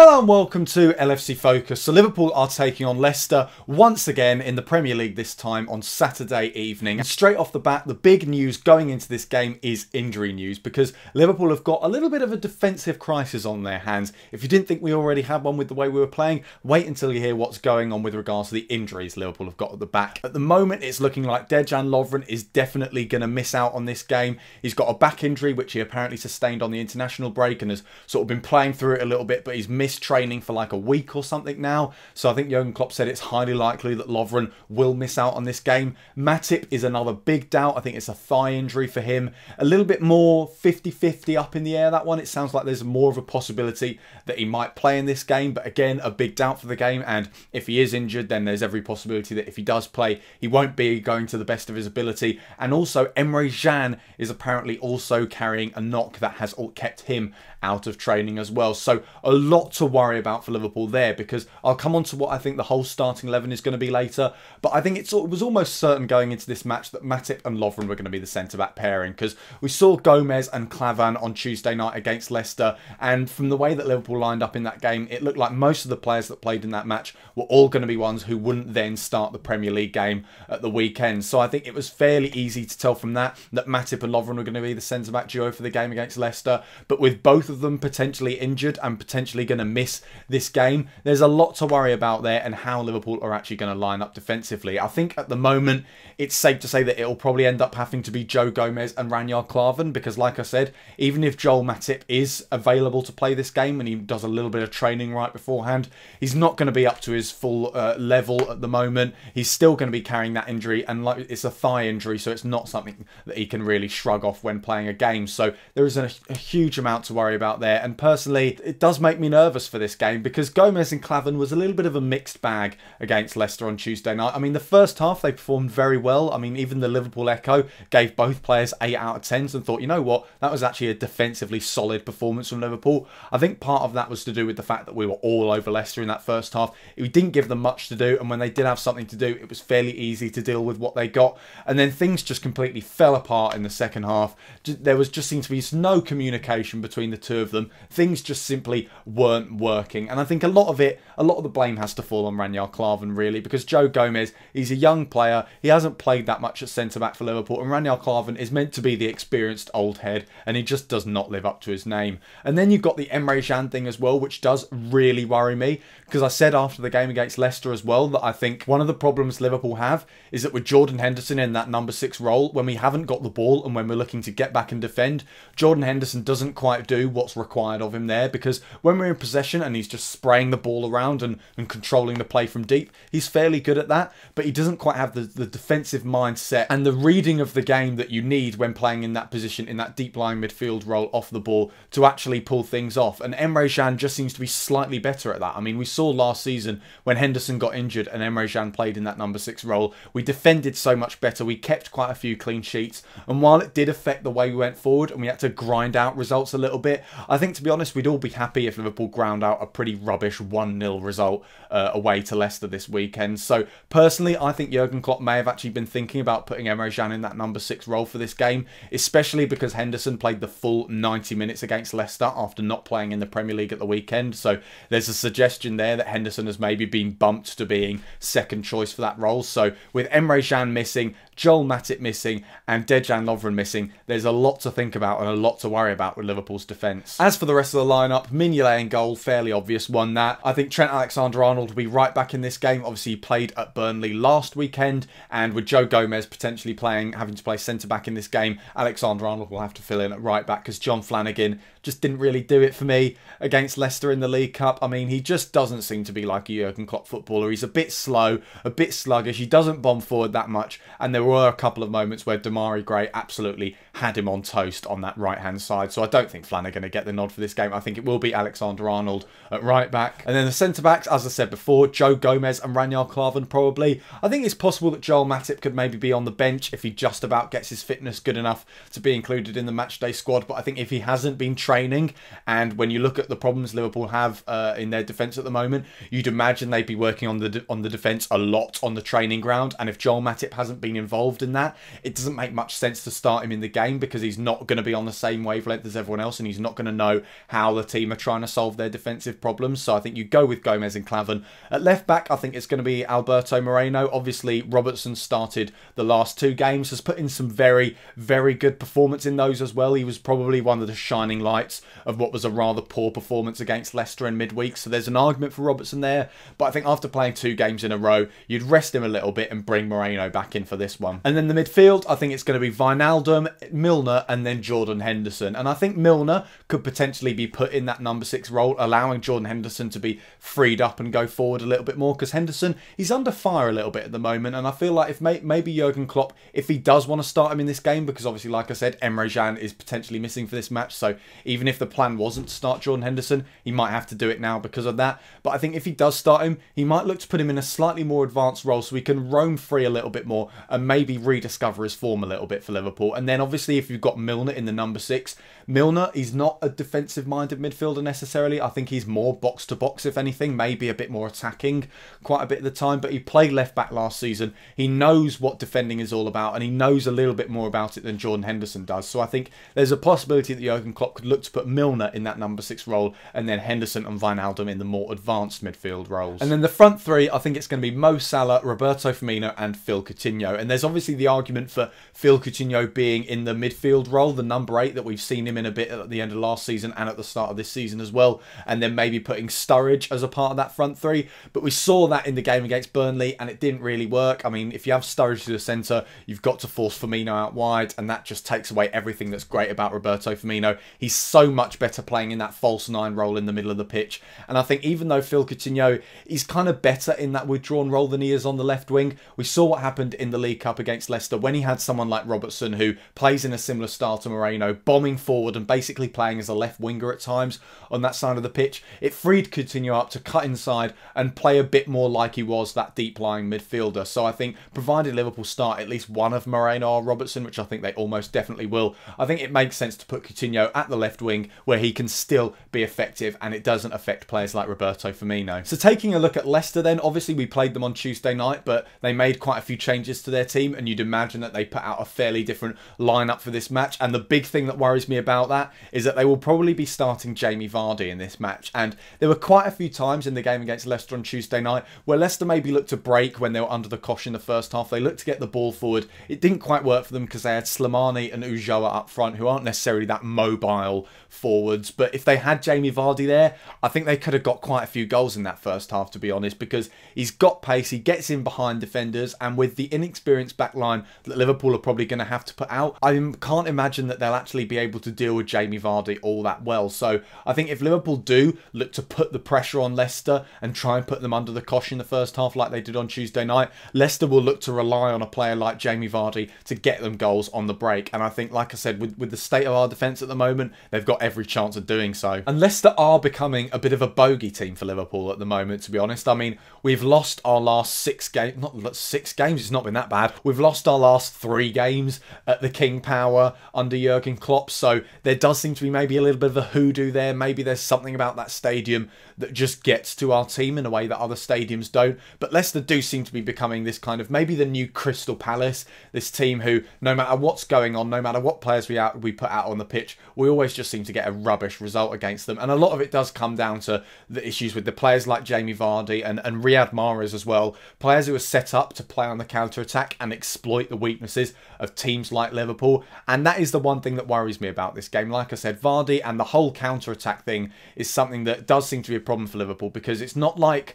Hello and welcome to LFC Focus. So Liverpool are taking on Leicester once again in the Premier League, this time on Saturday evening. And straight off the bat, the big news going into this game is injury news, because Liverpool have got a little bit of a defensive crisis on their hands. If you didn't think we already had one with the way we were playing, wait until you hear what's going on with regards to the injuries Liverpool have got at the back. At the moment, it's looking like Dejan Lovren is definitely going to miss out on this game. He's got a back injury, which he apparently sustained on the international break and has sort of been playing through it a little bit, but he's missed training for like a week or something now. So I think Jurgen Klopp said it's highly likely that Lovren will miss out on this game. MATIP is another big doubt. I think it's a thigh injury for him. A little bit more 50-50 up in the air, that one. It sounds like there's more of a possibility that he might play in this game, but again, a big doubt for the game. And if he is injured, then there's every possibility that if he does play, he won't be going to the best of his ability. And also, EMRE Can is apparently also carrying a knock that has kept him out of training as well. So a lot to worry about for Liverpool there, because I'll come on to what I think the whole starting 11 is going to be later, but I think it was almost certain going into this match that Matip and Lovren were going to be the centre-back pairing, because we saw Gomez and Clavan on Tuesday night against Leicester, and from the way that Liverpool lined up in that game, it looked like most of the players that played in that match were all going to be ones who wouldn't then start the Premier League game at the weekend. So I think it was fairly easy to tell from that Matip and Lovren were going to be the centre-back duo for the game against Leicester, but with both of them potentially injured and potentially going to miss this game, there's a lot to worry about there and how Liverpool are actually going to line up defensively. I think at the moment it's safe to say that it'll probably end up having to be Joe Gomez and Ranier Klavan, because like I said, even if Joel Matip is available to play this game and he does a little bit of training right beforehand, he's not going to be up to his full level at the moment. He's still going to be carrying that injury, and like, it's a thigh injury, so it's not something that he can really shrug off when playing a game. So there is a huge amount to worry about there, and personally it does make me nervous for this game, because Gomez and Clavan was a little bit of a mixed bag against Leicester on Tuesday night. I mean, the first half they performed very well. I mean, even the Liverpool Echo gave both players 8 out of 10s and thought, you know what, that was actually a defensively solid performance from Liverpool. I think part of that was to do with the fact that we were all over Leicester in that first half. We didn't give them much to do, and when they did have something to do, it was fairly easy to deal with what they got. And then things just completely fell apart in the second half. There was just seemed to be no communication between the two of them. Things just simply weren't working, and I think a lot of the blame has to fall on Ranier Klavan, really, because Joe Gomez, he's a young player, he hasn't played that much at centre-back for Liverpool, and Ranier Klavan is meant to be the experienced old head, and he just does not live up to his name. And then you've got the EMRE Can thing as well, which does really worry me, because I said after the game against Leicester as well that I think one of the problems Liverpool have is that with Jordan Henderson in that number 6 role, when we haven't got the ball and when we're looking to get back and defend, Jordan Henderson doesn't quite do what's required of him there, because when we're in possession and he's just spraying the ball around and controlling the play from deep, he's fairly good at that, but he doesn't quite have the defensive mindset and the reading of the game that you need when playing in that position, in that deep lying midfield role off the ball, to actually pull things off. And EMRE Can just seems to be slightly better at that. I mean, we saw last season when Henderson got injured and EMRE Can played in that number 6 role, we defended so much better, we kept quite a few clean sheets, and while it did affect the way we went forward and we had to grind out results a little bit, I think, to be honest, we'd all be happy if Liverpool ground out a pretty rubbish 1-0 result away to Leicester this weekend. So personally, I think Jurgen Klopp may have actually been thinking about putting EMRE Can in that number 6 role for this game, especially because Henderson played the full 90 minutes against Leicester after not playing in the Premier League at the weekend. So there's a suggestion there that Henderson has maybe been bumped to being second choice for that role. So with EMRE Can missing, Joel Matip missing, and Dejan Lovren missing, there's a lot to think about and a lot to worry about with Liverpool's defence. As for the rest of the lineup, Mignolet in goal, fairly obvious one that. I think Trent Alexander-Arnold will be right back in this game. Obviously, he played at Burnley last weekend, and with Joe Gomez potentially having to play centre-back in this game, Alexander-Arnold will have to fill in at right back, because John Flanagan just didn't really do it for me against Leicester in the League Cup. I mean, he just doesn't seem to be like a Jurgen Klopp footballer. He's a bit slow, a bit sluggish, he doesn't bomb forward that much, and there were a couple of moments where Damari Gray absolutely had him on toast on that right-hand side. So I don't think Flanagan will get the nod for this game. I think it will be Alexander-Arnold at right back. And then the centre-backs, as I said before, Joe Gomez and Ranier Klavan probably. I think it's possible that Joel Matip could maybe be on the bench if he just about gets his fitness good enough to be included in the matchday squad. But I think if he hasn't been training, and when you look at the problems Liverpool have in their defence at the moment, you'd imagine they'd be working on the defence a lot on the training ground. And if Joel Matip hasn't been involved in that, it doesn't make much sense to start him in the game, because he's not going to be on the same wavelength as everyone else, and he's not going to know how the team are trying to solve their their defensive problems. So I think you go with Gomez and Clavan. At left back, I think it's going to be Alberto Moreno. Obviously, Robertson started the last 2 games, has put in some very, very good performance in those as well. He was probably one of the shining lights of what was a rather poor performance against Leicester in midweek. So there's an argument for Robertson there. But I think after playing 2 games in a row, you'd rest him a little bit and bring Moreno back in for this one. And then the midfield, I think it's going to be Wijnaldum, Milner, and then Jordan Henderson. And I think Milner could potentially be put in that number 6 role, allowing Jordan Henderson to be freed up and go forward a little bit more, because Henderson, he's under fire a little bit at the moment, and I feel like if maybe Jurgen Klopp, if he does want to start him in this game, because obviously, like I said, Emre Can is potentially missing for this match, so even if the plan wasn't to start Jordan Henderson, he might have to do it now because of that. But I think if he does start him, he might look to put him in a slightly more advanced role so he can roam free a little bit more and maybe rediscover his form a little bit for Liverpool. And then obviously if you've got Milner in the number 6, Milner, he's not a defensive-minded midfielder necessarily. I think he's more box-to-box, if anything, maybe a bit more attacking quite a bit of the time. But he played left-back last season. He knows what defending is all about, and he knows a little bit more about it than Jordan Henderson does. So I think there's a possibility that Jurgen Klopp could look to put Milner in that number 6 role, and then Henderson and Wijnaldum in the more advanced midfield roles. And then the front 3, I think it's going to be Mo Salah, Roberto Firmino, and Phil Coutinho. And there's obviously the argument for Phil Coutinho being in the midfield role, the number 8 that we've seen him in a bit at the end of last season and at the start of this season as well, and then maybe putting Sturridge as a part of that front 3. But we saw that in the game against Burnley and it didn't really work. I mean, if you have Sturridge to the centre, you've got to force Firmino out wide, and that just takes away everything that's great about Roberto Firmino. He's so much better playing in that false 9 role in the middle of the pitch, and I think even though Phil Coutinho is kind of better in that withdrawn role than he is on the left wing, we saw what happened in the League Cup against Leicester when he had someone like Robertson who plays in a similar style to Moreno, bombing forward and basically playing as a left winger at times on that side of the pitch. It freed Coutinho up to cut inside and play a bit more like he was that deep-lying midfielder. So I think provided Liverpool start at least one of Moreno or Robertson, which I think they almost definitely will, I think it makes sense to put Coutinho at the left wing where he can still be effective and it doesn't affect players like Roberto Firmino. So taking a look at Leicester then, obviously we played them on Tuesday night, but they made quite a few changes to their team, and you'd imagine that they put out a fairly different lineup for this match. And the big thing that worries me about that is that they will probably be starting Jamie Vardy in this match. And there were quite a few times in the game against Leicester on Tuesday night where Leicester maybe looked to break when they were under the cosh in the first half. They looked to get the ball forward. It didn't quite work for them because they had Slimani and Ulloa up front, who aren't necessarily that mobile forwards. But if they had Jamie Vardy there, I think they could have got quite a few goals in that first half, to be honest, because he's got pace, he gets in behind defenders, and with the inexperienced backline that Liverpool are probably going to have to put out, I can't imagine that they'll actually be able to deal with Jamie Vardy all that well. So I think if Liverpool do look to put the pressure on Leicester and try and put them under the cosh in the first half like they did on Tuesday night, Leicester will look to rely on a player like Jamie Vardy to get them goals on the break. And I think, like I said, with the state of our defence at the moment, they've got every chance of doing so. And Leicester are becoming a bit of a bogey team for Liverpool at the moment, to be honest. I mean, we've lost our last 6 games, not 6 games, it's not been that bad. We've lost our last 3 games at the King Power under Jurgen Klopp, so there does seem to be maybe a little bit of a hoodoo there. Maybe there's something about that stadium that just gets to our team in a way that other stadiums don't. But Leicester do seem to be becoming this kind of maybe the new Crystal Palace, this team who, no matter what's going on, no matter what players we put out on the pitch, we always just seem to get a rubbish result against them. And a lot of it does come down to the issues with the players like Jamie Vardy and Riyad Mahrez as well. Players who are set up to play on the counter-attack and exploit the weaknesses of teams like Liverpool. And that is the one thing that worries me about this game. Like I said, Vardy and the whole counter-attack thing is something that does seem to be a problem for Liverpool, because it's not like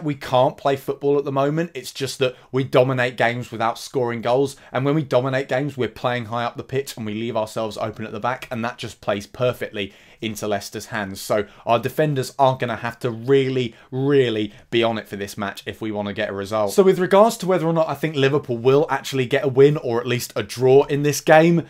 we can't play football at the moment. It's just that we dominate games without scoring goals, and when we dominate games, we're playing high up the pitch and we leave ourselves open at the back, and that just plays perfectly into Leicester's hands. So our defenders are going to have to really, really be on it for this match if we want to get a result. So with regards to whether or not I think Liverpool will actually get a win or at least a draw in this game,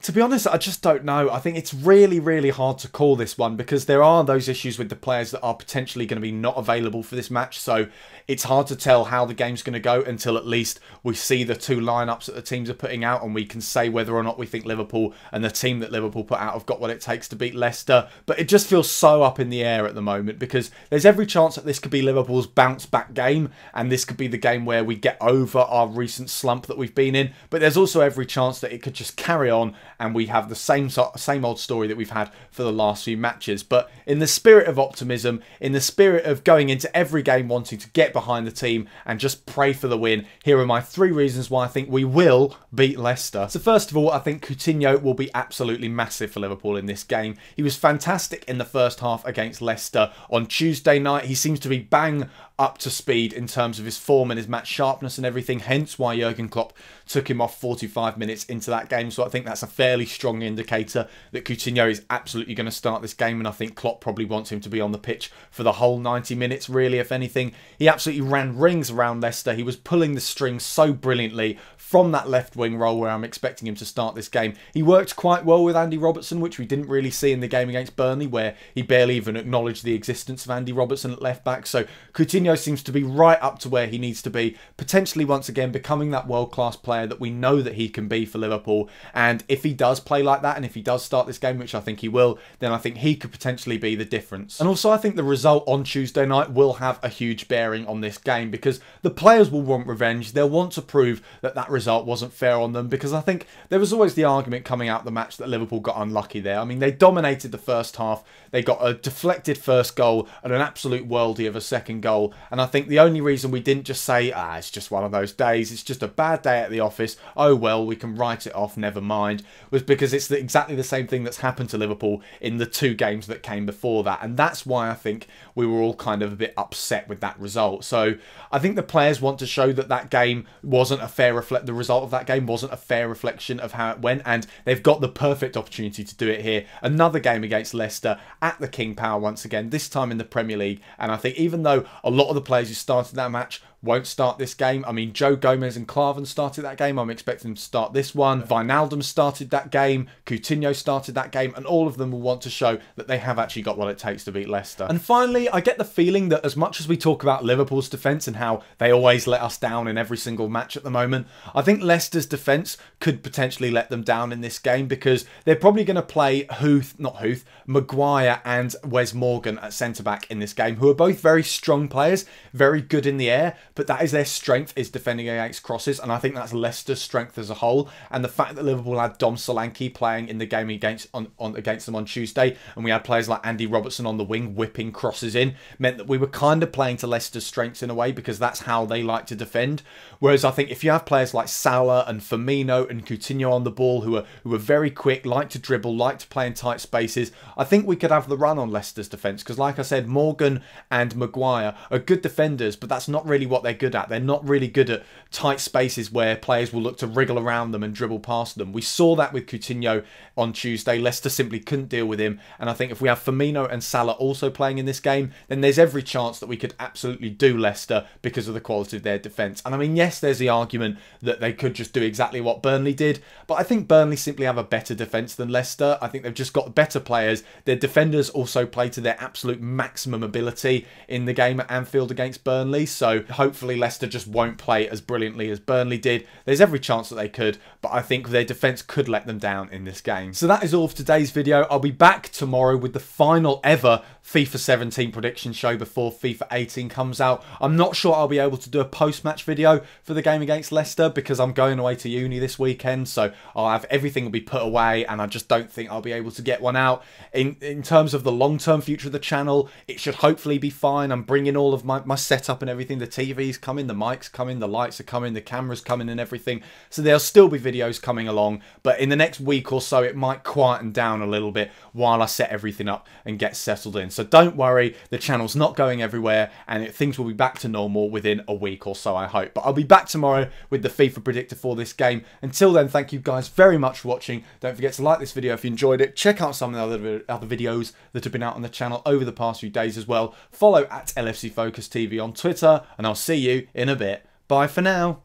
to be honest, I just don't know. I think it's really, really hard to call this one because there are those issues with the players that are potentially going to be not available for this match. So it's hard to tell how the game's going to go until at least we see the 2 lineups that the teams are putting out and we can say whether or not we think Liverpool and the team that Liverpool put out have got what it takes to beat Leicester. But it just feels so up in the air at the moment because there's every chance that this could be Liverpool's bounce back game and this could be the game where we get over our recent slump that we've been in. But there's also every chance that it could just carry on and we have the same old story that we've had for the last few matches. But in the spirit of optimism, in the spirit of going into every game wanting to get behind the team and just pray for the win, here are my 3 reasons why I think we will beat Leicester. So first of all, I think Coutinho will be absolutely massive for Liverpool in this game. He was fantastic in the first half against Leicester on Tuesday night. He seems to be bang up to speed in terms of his form and his match sharpness and everything, hence why Jurgen Klopp took him off 45 minutes into that game. So I think that's a fairly strong indicator that Coutinho is absolutely going to start this game, and I think Klopp probably wants him to be on the pitch for the whole 90 minutes really, if anything. He absolutely ran rings around Leicester. He was pulling the strings so brilliantly from that left wing role where I'm expecting him to start this game. He worked quite well with Andy Robertson, which we didn't really see in the game against Burnley, where he barely even acknowledged the existence of Andy Robertson at left back. So Coutinho seems to be right up to where he needs to be, potentially once again becoming that world-class player that we know that he can be for Liverpool. And if he does play like that, and if he does start this game, which I think he will, then I think he could potentially be the difference. And also I think the result on Tuesday night will have a huge bearing on this game, because the players will want revenge. They'll want to prove that that result wasn't fair on them, because I think there was always the argument coming out the match that Liverpool got unlucky there. I mean, they dominated the first half. They got a deflected first goal and an absolute worldie of a second goal. And I think the only reason we didn't just say, it's just one of those days, it's just a bad day at the office, oh well, we can write it off, never mind, was because it's exactly the same thing that's happened to Liverpool in the 2 games that came before that. And that's why I think we were all kind of a bit upset with that result. So I think the players want to show that that game wasn't a fair the result of that game wasn't a fair reflection of how it went, and they've got the perfect opportunity to do it here. Another game against Leicester at the King Power once again, this time in the Premier League. And I think even though a lot of the players who started that match won't start this game. I mean, Joe Gomez and Klavan started that game. I'm expecting them to start this one. Wijnaldum started that game. Coutinho started that game. And all of them will want to show that they have actually got what it takes to beat Leicester. And finally, I get the feeling that as much as we talk about Liverpool's defence and how they always let us down in every single match at the moment, I think Leicester's defence could potentially let them down in this game, because they're probably going to play Maguire and Wes Morgan at centre-back in this game, who are both very strong players, very good in the air, but that is their strength, is defending against crosses, and I think that's Leicester's strength as a whole. And the fact that Liverpool had Dom Solanke playing in the game against them on Tuesday, and we had players like Andy Robertson on the wing whipping crosses in, meant that we were kind of playing to Leicester's strengths in a way, because that's how they like to defend. Whereas I think if you have players like Salah and Firmino and Coutinho on the ball, who are very quick, like to dribble, like to play in tight spaces, I think we could have the run on Leicester's defence. Because like I said, Morgan and Maguire are good defenders, but that's not really what they're good at. They're not really good at tight spaces where players will look to wriggle around them and dribble past them. We saw that with Coutinho on Tuesday. Leicester simply couldn't deal with him. And I think if we have Firmino and Salah also playing in this game, then there's every chance that we could absolutely do Leicester because of the quality of their defence. And I mean, yes, there's the argument that they could just do exactly what Burnley did, but I think Burnley simply have a better defence than Leicester. I think they've just got better players. Their defenders also play to their absolute maximum ability in the game at Anfield against Burnley. So hopefully Leicester just won't play as brilliantly as Burnley did. There's every chance that they could, but I think their defence could let them down in this game. So that is all for today's video. I'll be back tomorrow with the final ever FIFA 17 prediction show before FIFA 18 comes out. I'm not sure I'll be able to do a post-match video for the game against Leicester because I'm going away to uni this weekend, so I'll have everything will be put away and I just don't think I'll be able to get one out. In terms of the long-term future of the channel, it should hopefully be fine. I'm bringing all of my setup and everything. The TV's coming, the mics coming, the lights are coming, the camera's coming and everything. So there'll still be videos coming along, but in the next week or so it might quieten down a little bit while I set everything up and get settled in. So don't worry, the channel's not going everywhere and things will be back to normal within a week or so, I hope. But I'll be back tomorrow with the FIFA predictor for this game. Until then, thank you guys very much for watching. Don't forget to like this video if you enjoyed it. Check out some of the other videos that have been out on the channel over the past few days as well. Follow at LFC Focus TV on Twitter, and I'll see you in a bit. Bye for now.